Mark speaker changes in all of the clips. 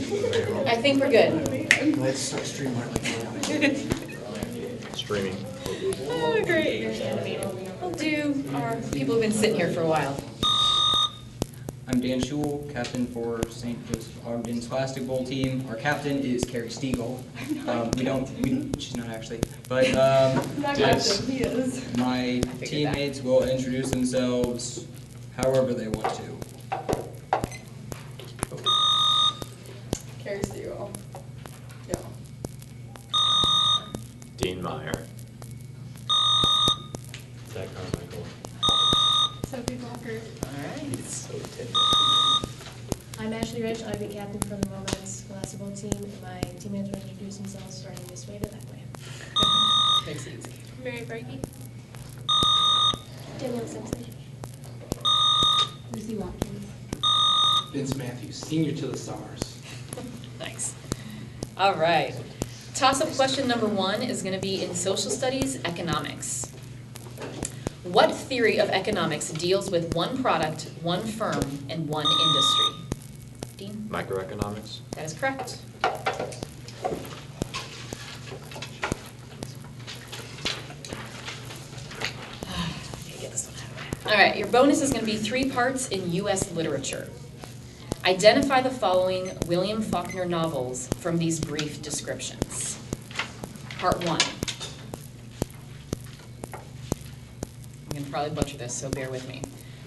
Speaker 1: I think we're good.
Speaker 2: Let's start streaming.
Speaker 3: Streaming.
Speaker 1: Oh, great. We'll do our people who've been sitting here for a while.
Speaker 4: I'm Dan Schul, captain for St. Joseph-Ogden Scholastic Bowl team. Our captain is Carrie Stiegel. She's not actually, but
Speaker 1: He is.
Speaker 4: my teammates will introduce themselves however they want to.
Speaker 1: Carrie Steele. Yeah.
Speaker 3: Dean Meyer. Zach Carmichael.
Speaker 5: Sophie Walker.
Speaker 1: All right.
Speaker 3: It's so typical.
Speaker 5: I'm Ashley Rich. I'm the captain from the Momence Scholastic team, and my teammates will introduce themselves starting this way to that way.
Speaker 1: Makes it easy.
Speaker 5: Mary Berkey. Danielle Simpson. Lucy Watkins.
Speaker 2: Vince Matthews, senior to the stars.
Speaker 1: Nice. All right. Toss-up question number 1 is going to be in social studies, economics. What theory of economics deals with one product, one firm, and one industry? Dean?
Speaker 3: Microeconomics.
Speaker 1: That is correct. Get this one out of the way. All right, your bonus is going to be 3 parts in U.S. literature. Identify the following William Faulkner novels from these brief descriptions. Part 1. I'm going to probably butcher this, so bear with me.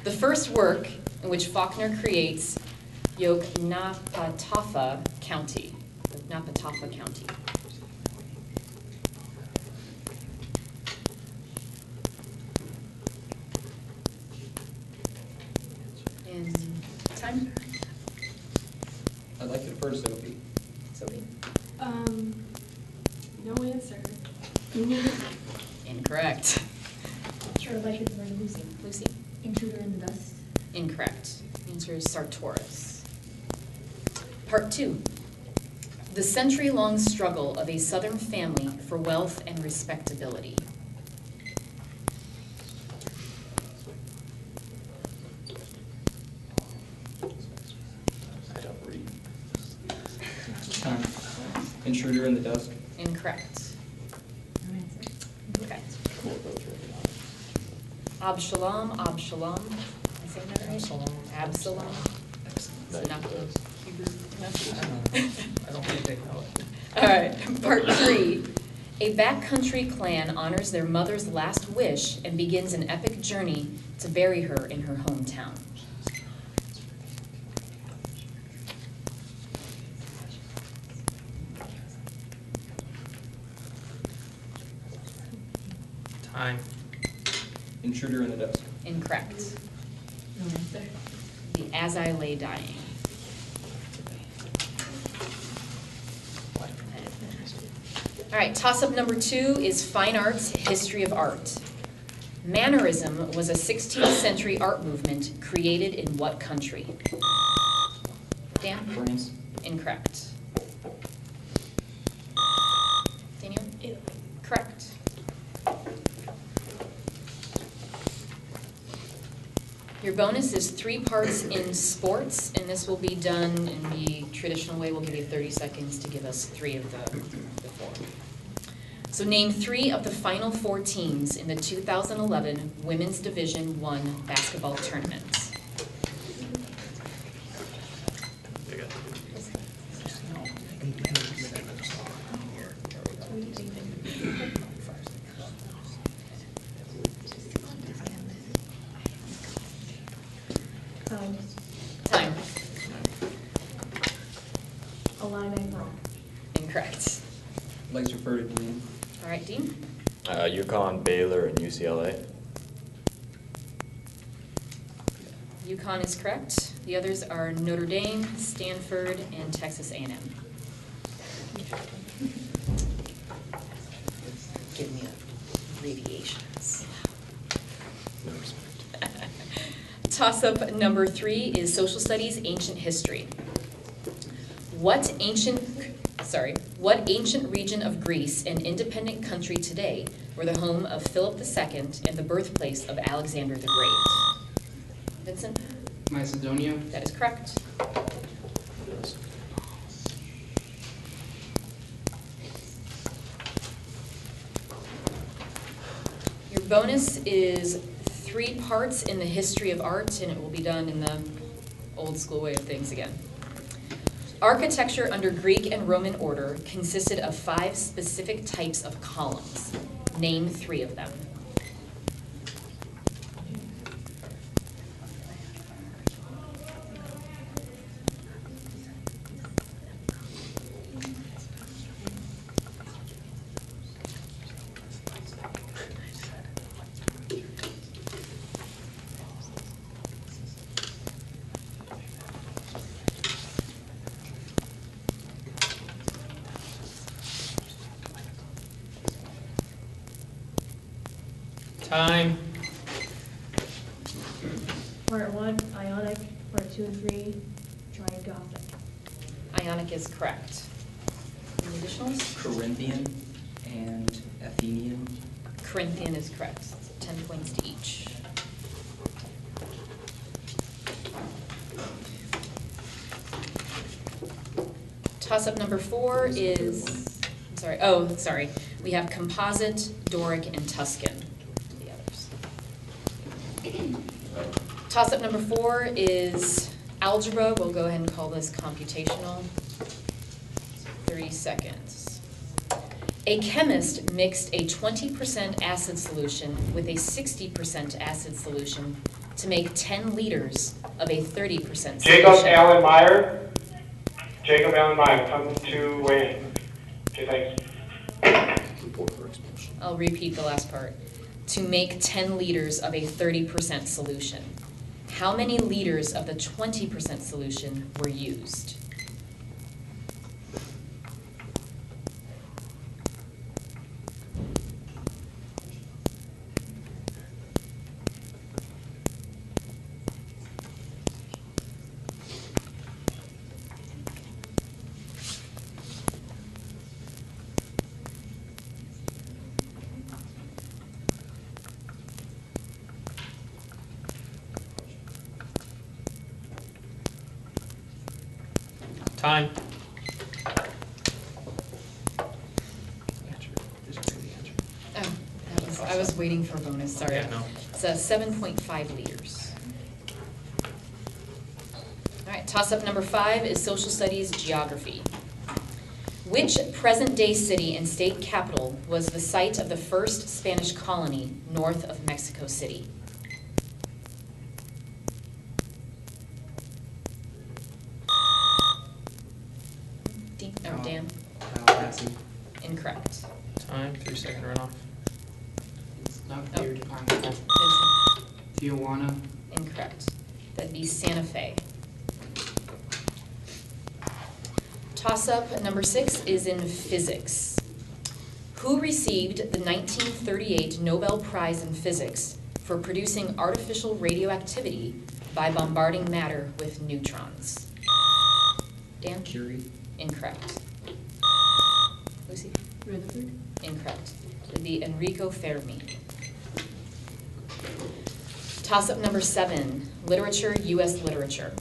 Speaker 1: The first work in which Faulkner creates Yoknapatawpha County. Yoknapatawpha County. And time?
Speaker 4: I'd like to defer to Sophie.
Speaker 1: Sophie?
Speaker 5: No answer.
Speaker 1: Incorrect.
Speaker 5: Sure, I'd like to defer to Lucy.
Speaker 1: Lucy?
Speaker 5: Intruder in the Dust.
Speaker 1: Incorrect. The answer is Sartoris. Part 2. The century-long struggle of a Southern family for wealth and respectability.
Speaker 3: I don't read.
Speaker 4: Time. Intruder in the Dusk.
Speaker 1: Incorrect.
Speaker 5: No answer.
Speaker 1: Okay.
Speaker 3: Cool approach to economics.
Speaker 1: Absalom. Am I saying that right? Absalom.
Speaker 3: No,
Speaker 1: Enough.
Speaker 3: it does.
Speaker 4: I don't think they know it.
Speaker 1: All right, part 3. A backcountry clan honors their mother's last wish and begins an epic journey to bury her in her hometown.
Speaker 4: Time. Intruder in the Dusk.
Speaker 1: Incorrect.
Speaker 5: No answer.
Speaker 1: The As I Lay Dying. All right, toss-up number 2 is fine arts, history of art. Mannerism was a 16th century art movement created in what country? Dan?
Speaker 4: France.
Speaker 1: Incorrect. Daniel?
Speaker 5: Italy.
Speaker 1: Correct. Your bonus is 3 parts in sports, and this will be done in the traditional way. We'll give you 30 seconds to give us 3 of the 4. So name 3 of the final 4 teams in the 2011 Women's Division I basketball tournament. Time.
Speaker 5: Illini Pearl.
Speaker 1: Incorrect.
Speaker 4: I'd like to refer to Dean.
Speaker 1: All right, Dean?
Speaker 3: UConn, Baylor, and UCLA.
Speaker 1: UConn is correct. The others are Notre Dame, Stanford, and Texas A&M. Give me abbreviations.
Speaker 3: No respect.
Speaker 1: Toss-up number 3 is social studies, ancient history. What ancient region of Greece and independent country today were the home of Philip II and the birthplace of Alexander the Great? Vincent?
Speaker 2: Macedonia.
Speaker 1: That is correct. bonus is 3 parts in the history of art, and it will be done in the old school way of things again. Architecture under Greek and Roman order consisted of 5 specific types of columns. Name 3 of them.
Speaker 2: Time.
Speaker 5: Part 1, Ionic. Part 2 and 3, try Gothic.
Speaker 1: Ionic is correct. Any additionals?
Speaker 4: Corinthian and Athenian.
Speaker 1: Corinthian is correct. 10 points to each. Toss-up number 4 is, sorry. We have composite, Doric, and Tuscan. The others. Toss-up number 4 is algebra. We'll go ahead and call this computational. 30 seconds. A chemist mixed a 20% acid solution with a 60% acid solution to make 10 liters of a 30% solution.
Speaker 6: Jacob Allen Meyer, come to weigh in. Okay, thanks.
Speaker 3: Report for expulsion.
Speaker 1: I'll repeat the last part. To make 10 liters of a 30% solution. How many liters of the 20% solution were used?
Speaker 2: Time.
Speaker 1: Oh, I was waiting for a bonus, sorry.
Speaker 2: Yeah, no.
Speaker 1: It's 7.5 liters. All right, toss-up number 5 is social studies geography. Which present-day city and state capital was the site of the first Spanish colony north of Mexico City? Dan?
Speaker 4: Tallahassee.
Speaker 1: Incorrect.
Speaker 2: Time. 3-second runoff.
Speaker 7: It's not
Speaker 1: Oh.
Speaker 7: clear.
Speaker 1: Vincent?
Speaker 7: Tijuana.
Speaker 1: Incorrect. That'd be Santa Fe. Toss-up number 6 is in physics. Who received the 1938 Nobel Prize in Physics for producing artificial radioactivity by bombarding matter with neutrons? Dan?
Speaker 4: Curie.
Speaker 1: Incorrect. Lucy?
Speaker 5: Rutherford.
Speaker 1: Incorrect. It'd be Enrico Fermi. Toss-up number 7, literature, U.S. literature.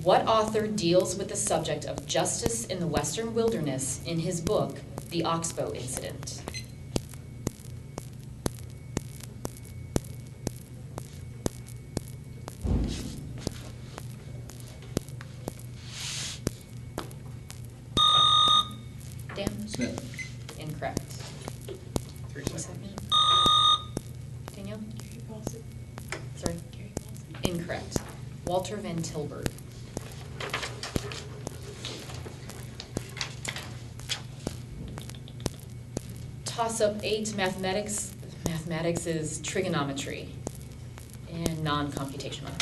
Speaker 1: What author deals with the subject of justice in the Western wilderness in his book, The Oxbow Incident? Dan?
Speaker 4: Smith.
Speaker 1: Incorrect.
Speaker 2: 3
Speaker 1: 1
Speaker 2: seconds.
Speaker 1: second. Danielle? Sorry? Incorrect. Walter Van Tilburg. Toss-up 8, mathematics. Mathematics is trigonometry and non-computational.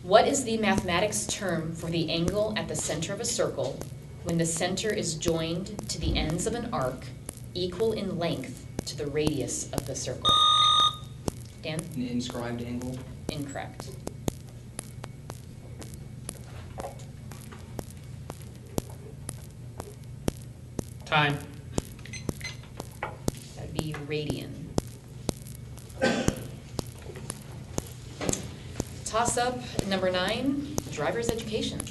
Speaker 1: What is the mathematics term for the angle at the center of a circle when the center is joined to the ends of an arc equal in length to the radius of the circle? Dan?
Speaker 4: An inscribed angle.
Speaker 1: Incorrect.
Speaker 2: Time.
Speaker 1: That'd be radian. Toss-up number 9, driver's education.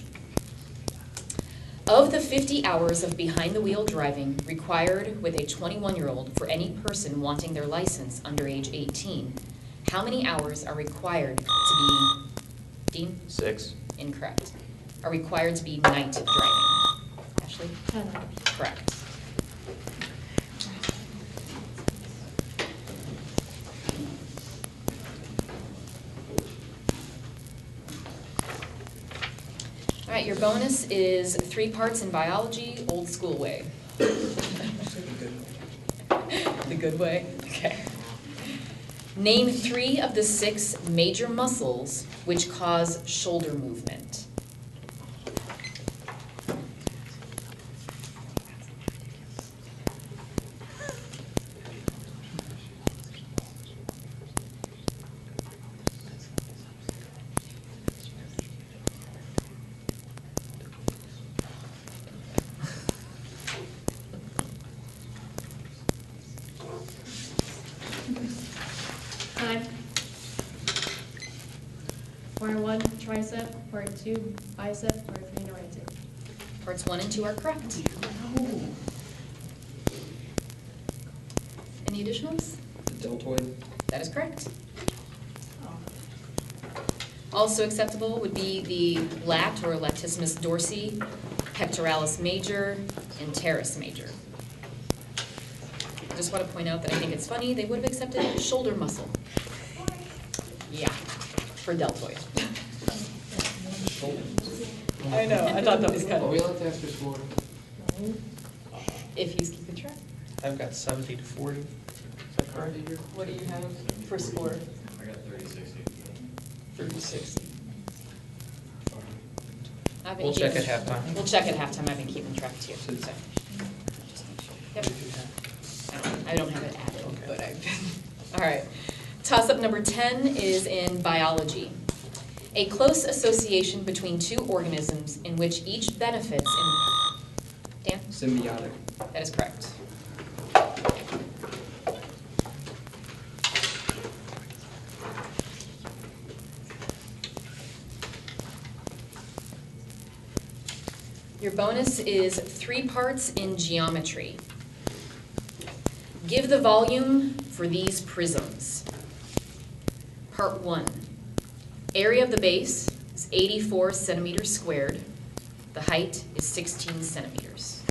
Speaker 1: Of the 50 hours of behind-the-wheel driving required with a 21-year-old for any person wanting their license under age 18, how many hours are required to be, Dean?
Speaker 3: 6.
Speaker 1: Incorrect. Are required to be night driving? Ashley?
Speaker 5: 10 hours.
Speaker 1: Correct. All right, your bonus is 3 parts in biology, old school way. The good way? Okay. Name 3 of the 6 major muscles which cause shoulder movement.
Speaker 5: Time. Part 1, tricep. Part 2, bicep. Part 3, noratic.
Speaker 1: Parts 1 and 2 are correct. Any additionals?
Speaker 4: The deltoid.
Speaker 1: That is correct. Also acceptable would be the lat or latissimus dorsi, pectoralis major, and teres major. I just want to point out that I think it's funny, they would have accepted shoulder muscle. Yeah, for deltoid. I know, I thought that was kind
Speaker 7: Are we
Speaker 1: of,
Speaker 7: allowed to ask for score?
Speaker 1: if he's keeping track.
Speaker 2: I've got 70 to 40. Is that correct?
Speaker 1: What do you have for score?
Speaker 3: I got 30-60.
Speaker 2: 30-60.
Speaker 1: I've been
Speaker 2: We'll check
Speaker 1: keeping-
Speaker 2: at halftime.
Speaker 1: We'll check at halftime, I've been keeping track too. So. Yep. I don't have it added,
Speaker 2: Okay.
Speaker 1: but I've been, all right. Toss-up number 10 is in biology. A close association between 2 organisms in which each benefits in, Dan?
Speaker 4: Symbiotic.
Speaker 1: That is correct. Your bonus is 3 parts in geometry. Give the volume for these prisms. Part 1. Area of the base is 84 centimeters squared. The height is 16 centimeters.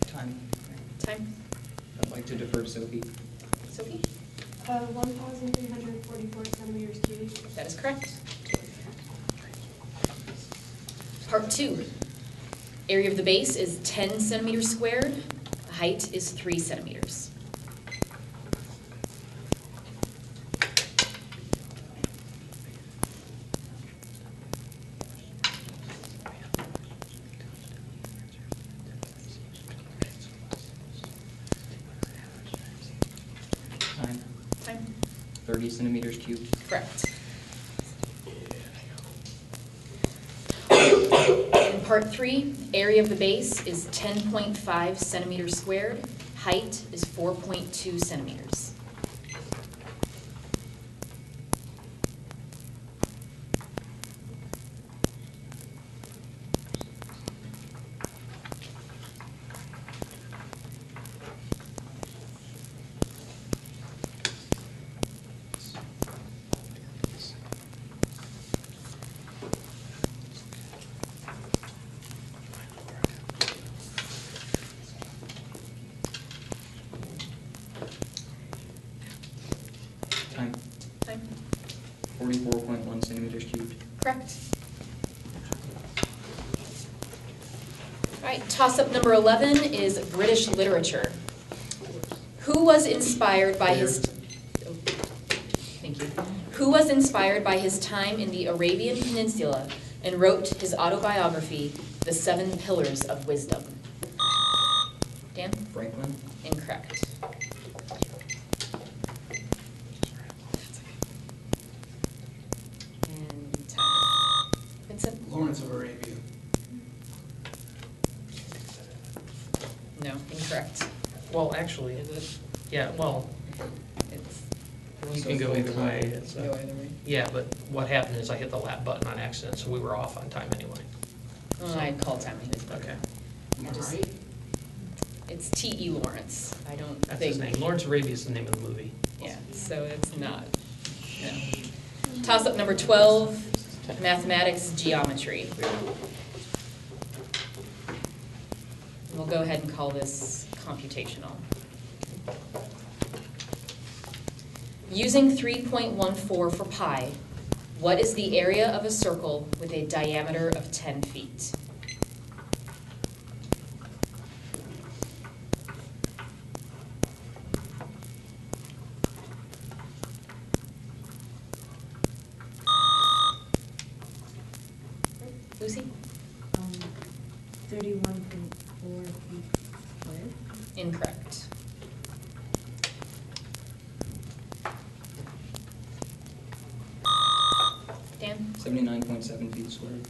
Speaker 4: Time.
Speaker 1: Time?
Speaker 4: I'd like to defer to Sophie.
Speaker 1: Sophie?
Speaker 5: 1,344 centimeters cubed.
Speaker 1: That is correct. Part 2. Area of the base is 10 centimeters squared. The height is 3 centimeters.
Speaker 4: Time.
Speaker 1: Time?
Speaker 4: 30 centimeters cubed.
Speaker 1: Correct. In part 3, area of the base is 10.5 centimeters squared. Height is 4.2 centimeters.
Speaker 4: Time.
Speaker 1: Time?
Speaker 4: 44.1 centimeters cubed.
Speaker 1: Correct. All right, toss-up number 11 is British literature. Who was inspired by his... oh, thank you. Who was inspired by his time in the Arabian Peninsula and wrote his autobiography, The 7 Pillars of Wisdom? Dan?
Speaker 4: Franklin.
Speaker 1: Incorrect.
Speaker 7: Lawrence of Arabia.
Speaker 1: No, incorrect.
Speaker 2: Well, actually,
Speaker 1: Is it?
Speaker 2: yeah, well,
Speaker 1: It's,
Speaker 2: you can go either way. It's,
Speaker 1: go either way.
Speaker 2: Yeah, but what happened is I hit the lap button on accident, so we were off on time anyway.
Speaker 1: Well, I called time when he was
Speaker 2: Okay,
Speaker 7: Am I
Speaker 1: Just-
Speaker 7: right?
Speaker 1: It's T.E. Lawrence. I don't
Speaker 2: that's his
Speaker 1: think.
Speaker 2: name. Lawrence of Arabia is the name of the movie.
Speaker 1: Yeah, so it's not. No. Toss-up number 12, mathematics, geometry. And we'll go ahead and call this computational. Using 3.14 for pi, what is the area of a circle with a diameter of 10 feet? Lucy?
Speaker 8: 31.4 feet squared.
Speaker 1: Incorrect. Dan?
Speaker 4: 79.7 feet squared.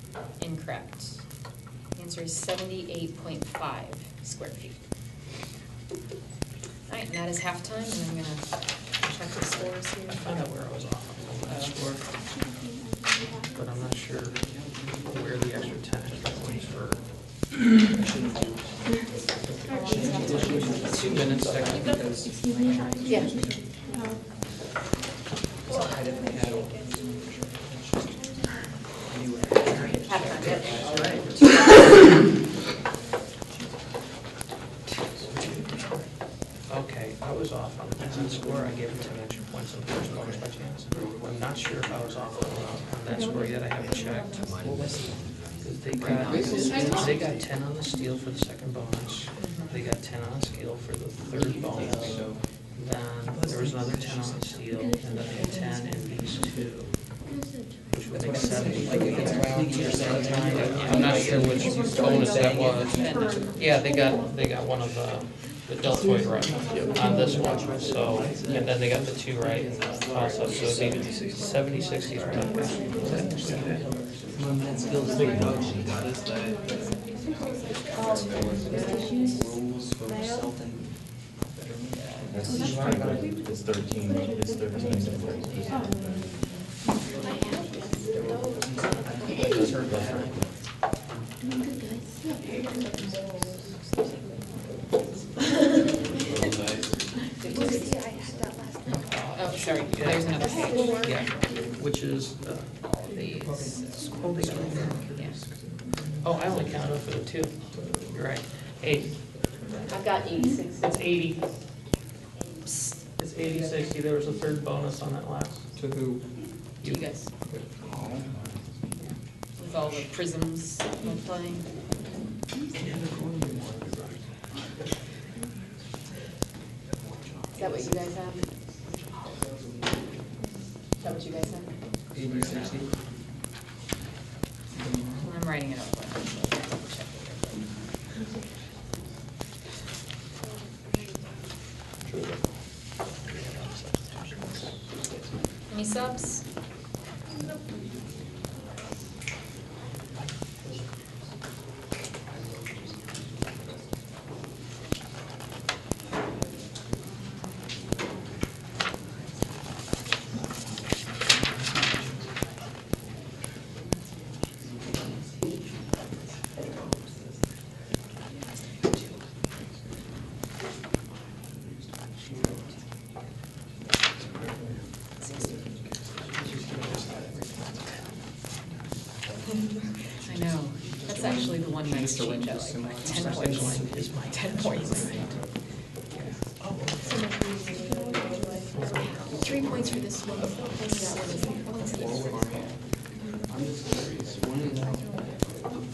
Speaker 1: Incorrect. The answer is 78.5 square feet. All right, and that is halftime, and I'm gonna check the scores here.
Speaker 2: I found out where I was off on that score, but I'm not sure where the extra 10 extra points for. 2 minutes technically.
Speaker 4: Because
Speaker 1: Yeah.
Speaker 4: I definitely had
Speaker 1: Halftime,
Speaker 2: Okay, I was off on that score. I gave him 10 extra points on the first bonus by chance. I'm not sure if I was off on that score yet. I haven't checked. They got 10 on the steel for the second bonus. They got 10 on steel for the third bonus. Then there was another 10 on the steel, and then they had 10 in these two. Which would make 70. I'm not sure which bonus that was. Yeah, they got one of the deltoid right on this one, so, and then they got the 2 right also, so it'd be 70, 60 for that.
Speaker 3: It's 13, it's 13.
Speaker 1: Oh, sorry, there's another page.
Speaker 2: Yeah, which is,
Speaker 1: All of these. Yeah.
Speaker 2: oh, I only counted for the 2. You're right. 8.
Speaker 1: I've got 86.
Speaker 2: It's 80. It's 80, 60. There was a third bonus on that last.
Speaker 4: to who?
Speaker 1: You guys,
Speaker 4: Oh.
Speaker 1: with all the prisms multiplying. Is that what you guys have? Is that what you guys have?
Speaker 4: 80, 60.
Speaker 1: Well, I'm writing it out. But I'll double check it real quick. Any subs? I know, that's actually the one nice change I like, 10 points.
Speaker 2: Is my
Speaker 1: 10 points. 3 points for this one.
Speaker 7: I'm just curious, when is the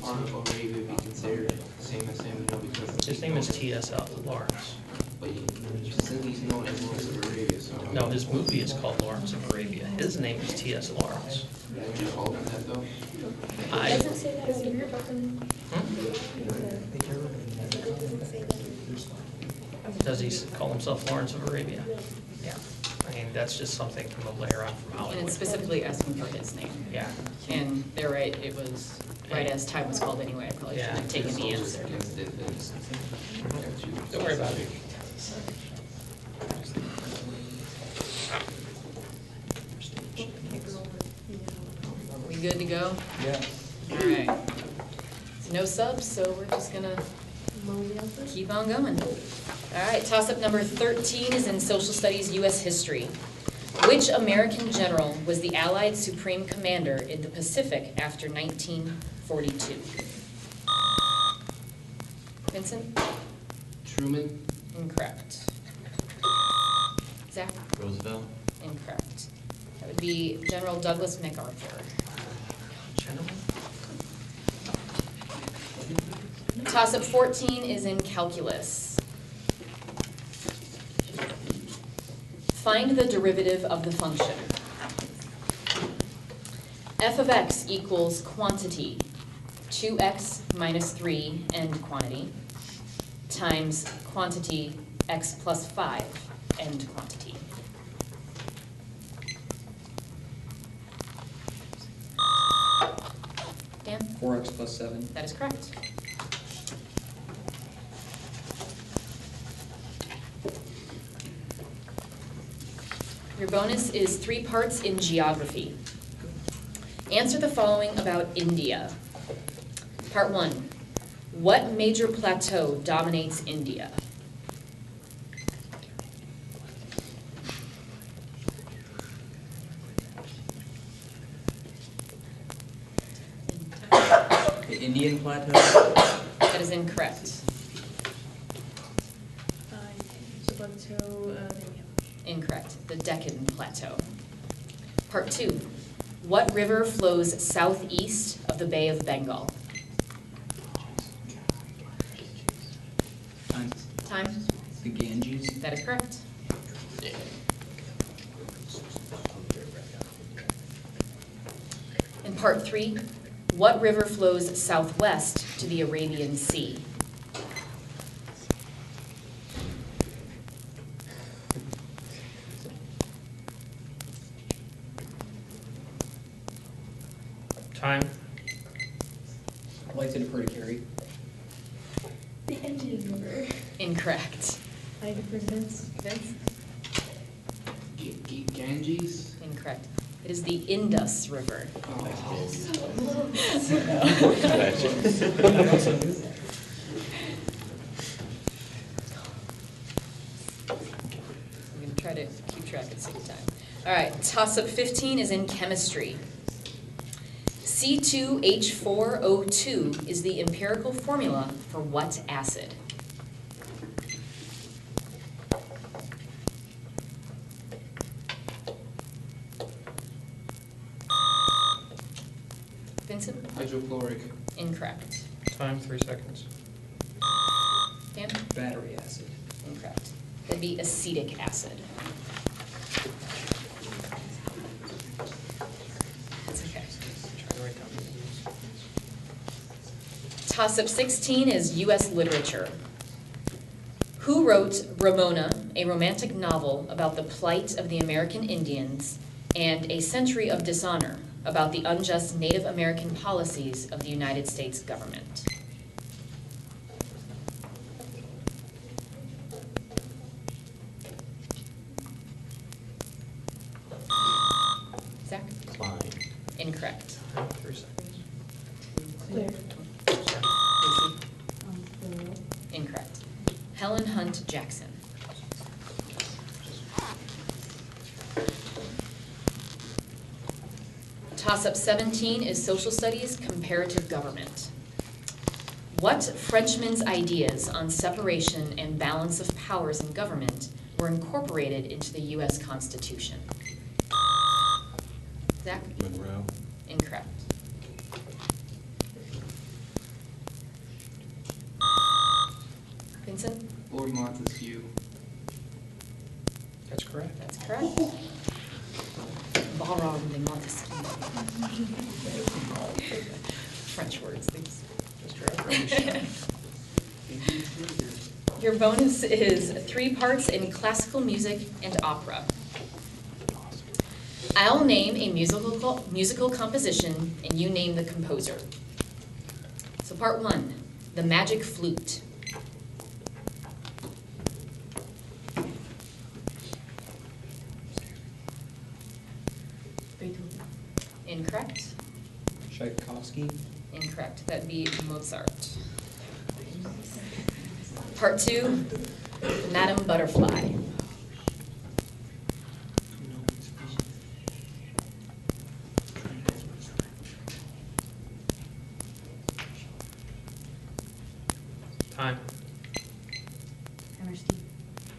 Speaker 7: part of Arabia be considered the same as him, you know, because.
Speaker 2: His name is T.S. Lawrence.
Speaker 7: But you said he's known as Lawrence of Arabia, so.
Speaker 2: No, his movie is called Lawrence of Arabia. His name is T.S. Lawrence.
Speaker 7: Would you call him that though?
Speaker 2: I,
Speaker 5: Doesn't say that on your book.
Speaker 2: does he call himself Lawrence of Arabia? Yeah, I mean, that's just something from a layer on from
Speaker 1: And
Speaker 2: Hollywood.
Speaker 1: it's specifically asking for his name.
Speaker 2: Yeah,
Speaker 1: And they're right, it was right as time was called anyway, I probably should
Speaker 2: Yeah.
Speaker 1: have taken the answer.
Speaker 2: don't worry about it.
Speaker 1: We good to go?
Speaker 4: Yeah.
Speaker 1: All right. So no subs, so we're just gonna keep on going. All right, toss-up number 13 is in Social Studies U.S. History. Which American general was the Allied Supreme Commander in the Pacific after 1942? Vincent?
Speaker 7: Truman.
Speaker 1: Incorrect. Zach?
Speaker 3: Roosevelt.
Speaker 1: Incorrect. That would be General Douglas MacArthur.
Speaker 2: Gentlemen?
Speaker 1: Toss-up 14 is in calculus. Find the derivative of the function. F of x equals quantity, 2x minus 3 end quantity, times quantity x plus 5 end quantity. Dan?
Speaker 4: 4x plus 7.
Speaker 1: That is correct. Your bonus is 3 parts in geography. Answer the following about India. Part 1. What major plateau dominates India?
Speaker 4: The Indian Plateau.
Speaker 1: That is incorrect.
Speaker 5: The plateau of India.
Speaker 1: Incorrect. The Deccan Plateau. Part 2. What river flows southeast of the Bay of Bengal? Time?
Speaker 4: The Ganges.
Speaker 1: That is correct. In part 3, what river flows southwest to the Arabian Sea?
Speaker 2: Time?
Speaker 4: I'd like to defer to Carrie.
Speaker 5: The Indian River.
Speaker 1: Incorrect.
Speaker 5: I defer to Vince.
Speaker 1: Vince?
Speaker 7: Ganges.
Speaker 1: Incorrect. It is the Indus River. I'm going to try to keep track at the same time. All right, toss-up 15 is in chemistry. C2H4O2 is the empirical formula for what acid? Vincent?
Speaker 7: Hydrochloric.
Speaker 1: Incorrect.
Speaker 2: Time, 3 seconds.
Speaker 1: Dan?
Speaker 4: Battery acid.
Speaker 1: Incorrect. That'd be acetic acid. That's okay.
Speaker 2: Try to write down these.
Speaker 1: Toss-up 16 is U.S. literature. Who wrote Ramona, a romantic novel about the plight of the American Indians, and A Century of Dishonor, about the unjust Native American policies of the United States government? Zach?
Speaker 3: Klein.
Speaker 1: Incorrect.
Speaker 2: Time, 3 seconds.
Speaker 5: Clear.
Speaker 1: Casey?
Speaker 8: Thorough.
Speaker 1: Incorrect. Helen Hunt Jackson. Toss-up 17 is social studies, comparative government. What Frenchman's ideas on separation and balance of powers in government were incorporated into the U.S. Constitution? Zach?
Speaker 3: Monroe.
Speaker 1: Incorrect. Vincent?
Speaker 7: Lord Montesquieu.
Speaker 2: That's correct.
Speaker 1: That's correct. Baron de Montesquieu. French words, these.
Speaker 2: Just for information.
Speaker 1: Your bonus is 3 parts in classical music and opera. I'll name a musical composition, and you name the composer. So part 1, The Magic Flute.
Speaker 8: Beethoven.
Speaker 1: Incorrect.
Speaker 4: Tchaikovsky.
Speaker 1: Incorrect. That'd be Mozart. Part 2, Madame Butterfly.
Speaker 2: Time.
Speaker 8: Hammerstein.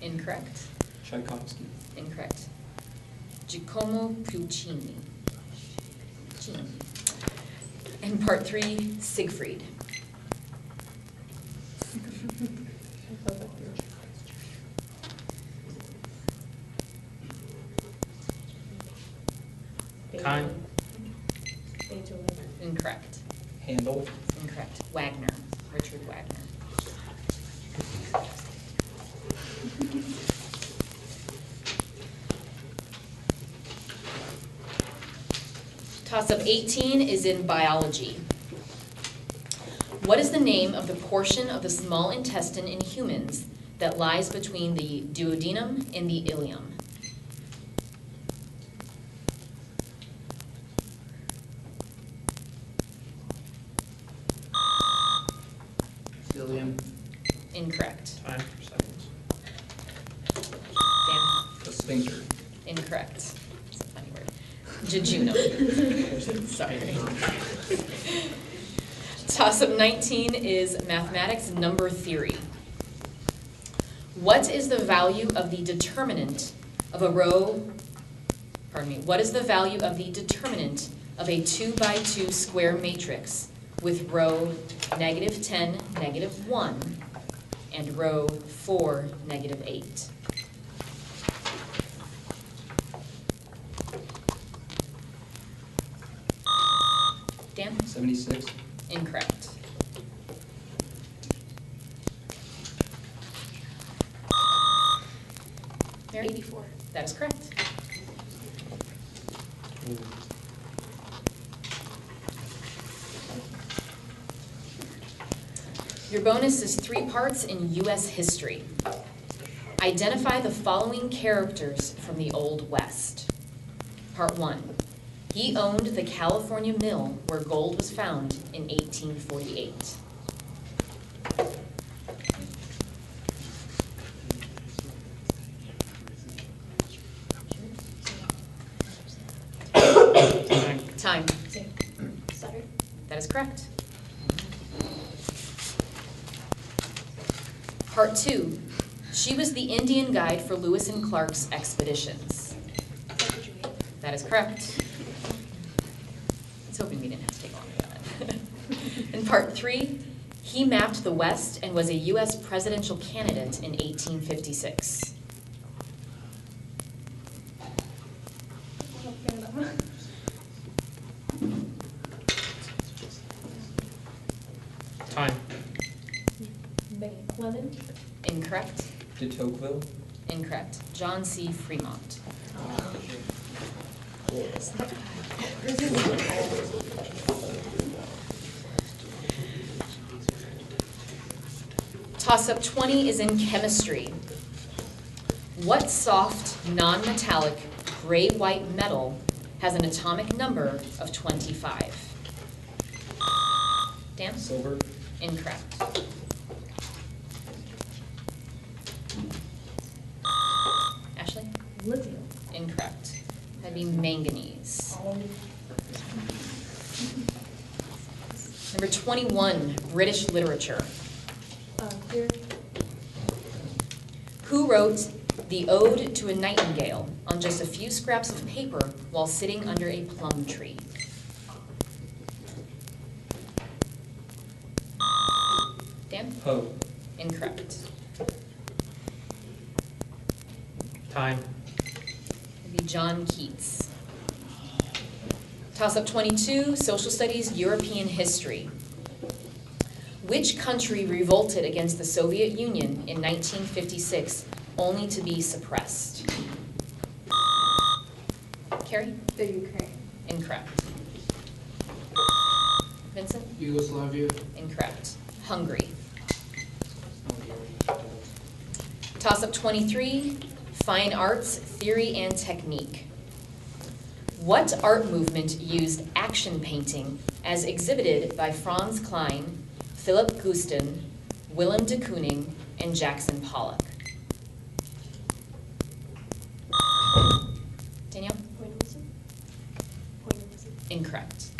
Speaker 1: Incorrect.
Speaker 4: Tchaikovsky.
Speaker 1: Incorrect. Giacomo Puccini. And part 3, Siegfried.
Speaker 2: Time.
Speaker 5: Beethoven.
Speaker 1: Incorrect.
Speaker 4: Handel.
Speaker 1: Incorrect. Wagner. Richard Wagner. Toss-up 18 is in biology. What is the name of the portion of the small intestine in humans that lies between the duodenum and the ileum?
Speaker 7: Cilium.
Speaker 1: Incorrect.
Speaker 2: Time for seconds.
Speaker 1: Dan?
Speaker 4: The sphincter.
Speaker 1: Incorrect. It's a funny word. Jejunum. Sorry. Toss-up 19 is mathematics number theory. What is the value of the determinant of a row, what is the value of the determinant of a 2 by 2 square matrix with row -10, -1, and row 4, -8? Dan?
Speaker 4: 76.
Speaker 1: Incorrect. Mary?
Speaker 5: 84.
Speaker 1: That is correct. Your bonus is 3 parts in U.S. history. Identify the following characters from the Old West. Part 1. He owned the California mill where gold was found in 1848. Time.
Speaker 5: Sutter.
Speaker 1: That is correct. Part 2. She was the Indian guide for Lewis and Clark's expeditions. That is correct. I was hoping we didn't have to take long for that. In part 3, he mapped the West and was a U.S. presidential candidate in 1856.
Speaker 2: Time.
Speaker 5: McClellan.
Speaker 1: Incorrect.
Speaker 4: De Tocqueville.
Speaker 1: Incorrect. John C. Fremont. Toss-up 20 is in chemistry. What soft, non-metallic, gray-white metal has an atomic number of 25? Dan?
Speaker 4: Silver.
Speaker 1: Incorrect. Ashley?
Speaker 5: Lithium.
Speaker 1: Incorrect. That'd be manganese. Number 21, British literature.
Speaker 5: Here.
Speaker 1: Who wrote The Ode to a Nightingale on just a few scraps of paper while sitting under a plum tree? Dan?
Speaker 4: Poe.
Speaker 1: Incorrect.
Speaker 2: Time.
Speaker 1: It'd be John Keats. Toss-up 22, social studies, European history. Which country revolted against the Soviet Union in 1956 only to be suppressed? Carrie?
Speaker 8: The Ukraine.
Speaker 1: Incorrect. Vincent?
Speaker 7: Yugoslavia.
Speaker 1: Incorrect. Hungary. Toss-up 23, fine arts, theory and technique. What art movement used action painting as exhibited by Franz Klein, Philip Guston, Willem de Kooning, and Jackson Pollock? Danielle?
Speaker 5: Pointillism? Pointillism.
Speaker 1: Incorrect.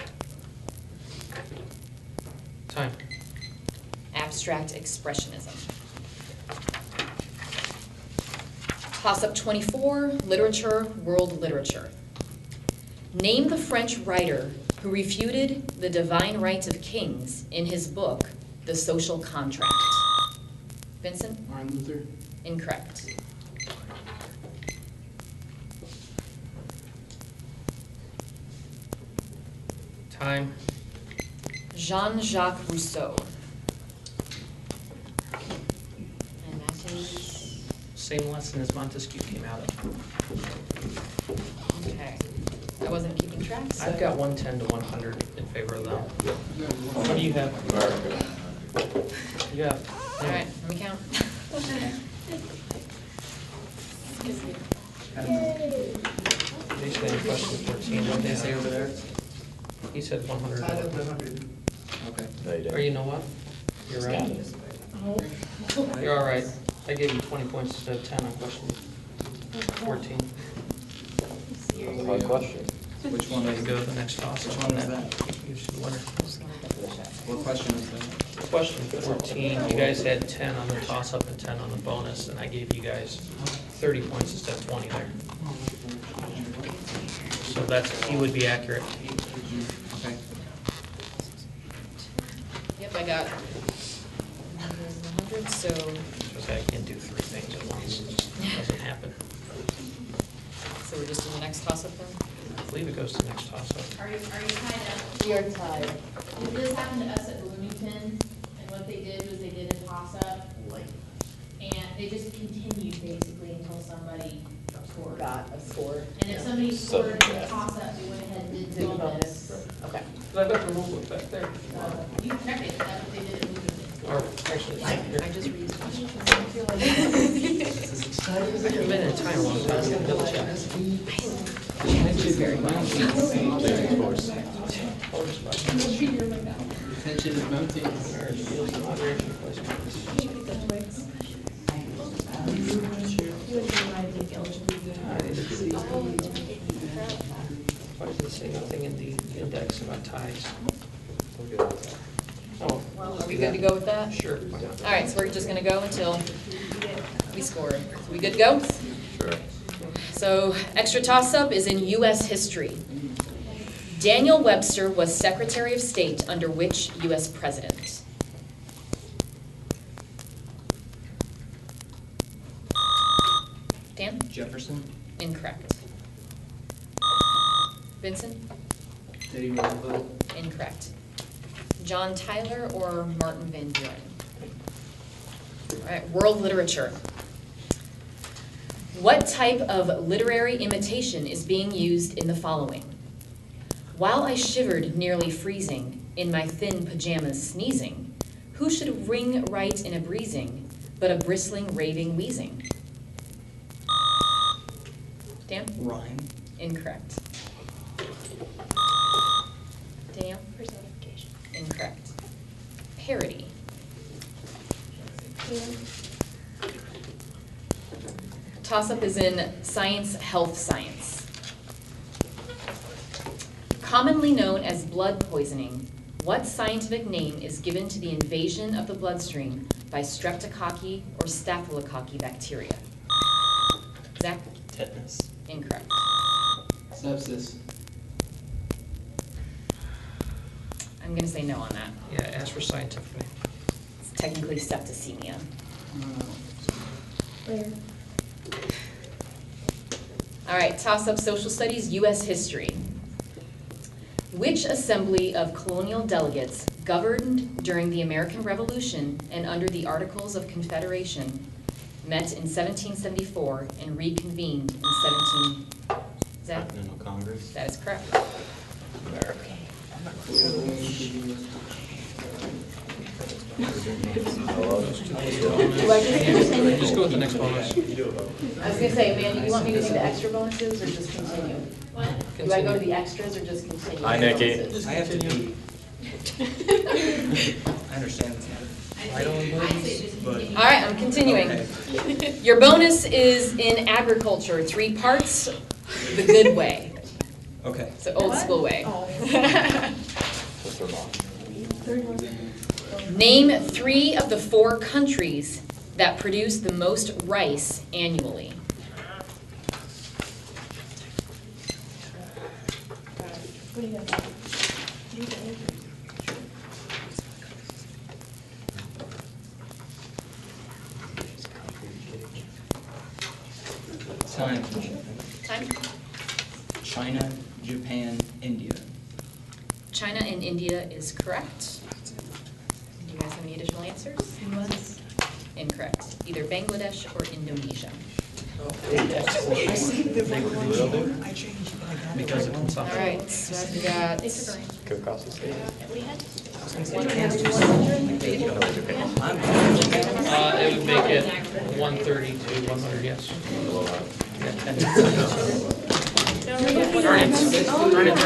Speaker 2: Time.
Speaker 1: Abstract expressionism. Toss-up 24, literature, world literature. Name the French writer who refuted the divine rights of kings in his book, The Social Contract. Vincent?
Speaker 7: Martin Luther.
Speaker 1: Incorrect.
Speaker 2: Time.
Speaker 1: Jean-Jacques Rousseau. And that is,
Speaker 2: Same lesson as Montesquieu came out of.
Speaker 1: okay. I wasn't keeping track, so.
Speaker 2: I've got 110 to 100 in favor of them. What do you have? You have.
Speaker 1: All right, let me count.
Speaker 2: They said question 14. What did they say over there? He said 100.
Speaker 4: Okay.
Speaker 2: Or you know what? You're right. You're all right. I gave you 20 points instead of 10 on question 14.
Speaker 3: Hard question.
Speaker 4: Which one
Speaker 2: There
Speaker 4: is
Speaker 2: you go to the next toss.
Speaker 4: Which one is that?
Speaker 2: Gives you the winner.
Speaker 4: What question is that?
Speaker 2: Question 14, you guys had 10 on the toss-up and 10 on the bonus, and I gave you guys 30 points instead of 20 there. So that's, he would be accurate.
Speaker 4: Okay.
Speaker 1: Yep, I got 100, so.
Speaker 2: Because I can't do 3 things at once. It doesn't happen.
Speaker 1: So we're just in the next toss-up then?
Speaker 2: I believe it goes to the next toss-up.
Speaker 9: Are you tied up?
Speaker 1: We are tied.
Speaker 9: This happened to us at Bloomington, and what they did was they did a toss-up, and they just continued basically until somebody scored.
Speaker 1: Got a score.
Speaker 9: And if somebody scored in the toss-up, they went ahead and did bonus.
Speaker 1: Okay.
Speaker 2: I've got the rule book back there.
Speaker 9: You can check it, that's what they did at Bloomington.
Speaker 2: Or actually,
Speaker 1: I just read.
Speaker 2: I've been in time a long time, I'm gonna double check.
Speaker 7: Tension is mounting.
Speaker 2: Why does it say nothing in the index about ties? Oh,
Speaker 1: Are we good to go with that?
Speaker 2: sure, why not?
Speaker 1: All right, so we're just gonna go until we score. So we good to go?
Speaker 3: Sure.
Speaker 1: So extra toss-up is in U.S. history. Daniel Webster was Secretary of State under which U.S. president? Dan?
Speaker 4: Jefferson?
Speaker 1: Incorrect. Vincent?
Speaker 7: Teddy Roosevelt.
Speaker 1: Incorrect. John Tyler or Martin Van Buren? All right, world literature. What type of literary imitation is being used in the following? While I shivered nearly freezing, in my thin pajamas sneezing, who should ring right in a breezing, but a bristling, raving, wheezing? Dan?
Speaker 4: Rhyme?
Speaker 1: Incorrect. Danielle?
Speaker 5: Personification.
Speaker 1: Incorrect. Parody. Toss-up is in science, health science. Commonly known as blood poisoning, what scientific name is given to the invasion of the bloodstream by streptococci or staphylococci bacteria? Zach?
Speaker 4: Tetanus.
Speaker 1: Incorrect.
Speaker 7: Sepsis.
Speaker 1: I'm gonna say no on that.
Speaker 2: Yeah, ask for scientific name.
Speaker 1: It's technically septicemia.
Speaker 5: Where?
Speaker 1: All right, toss-up social studies, U.S. history. Which assembly of colonial delegates governed during the American Revolution and under the Articles of Confederation met in 1774 and reconvened in 17... that,
Speaker 3: Continental Congress.
Speaker 1: that is correct.
Speaker 2: Just go with the next bonus.
Speaker 1: I was gonna say, Mandy, you want me to do the extra bonuses or just continue?
Speaker 9: What?
Speaker 1: Do I go to the extras or just continue?
Speaker 3: Hi, Nikki.
Speaker 1: Bonuses?
Speaker 4: I have to pee. I understand it's not.
Speaker 9: I'd say just
Speaker 4: But-
Speaker 9: continue.
Speaker 1: All right, I'm continuing.
Speaker 4: Okay.
Speaker 1: Your bonus is in agriculture, 3 parts, the good way.
Speaker 4: Okay.
Speaker 1: It's the old school way. Name 3 of the 4 countries that produce the most rice annually.
Speaker 5: What do you got?
Speaker 4: Time.
Speaker 1: Time?
Speaker 4: China, Japan, India.
Speaker 1: China and India is correct. Do you guys have any additional answers?
Speaker 5: US.
Speaker 1: Incorrect. Either Bangladesh or Indonesia.
Speaker 2: Because of
Speaker 1: All
Speaker 2: consumption.
Speaker 1: right, so I've got,
Speaker 5: Thanks for going. We had.
Speaker 2: It would make it 130 to 100, yes. Yeah, 10. Darn it.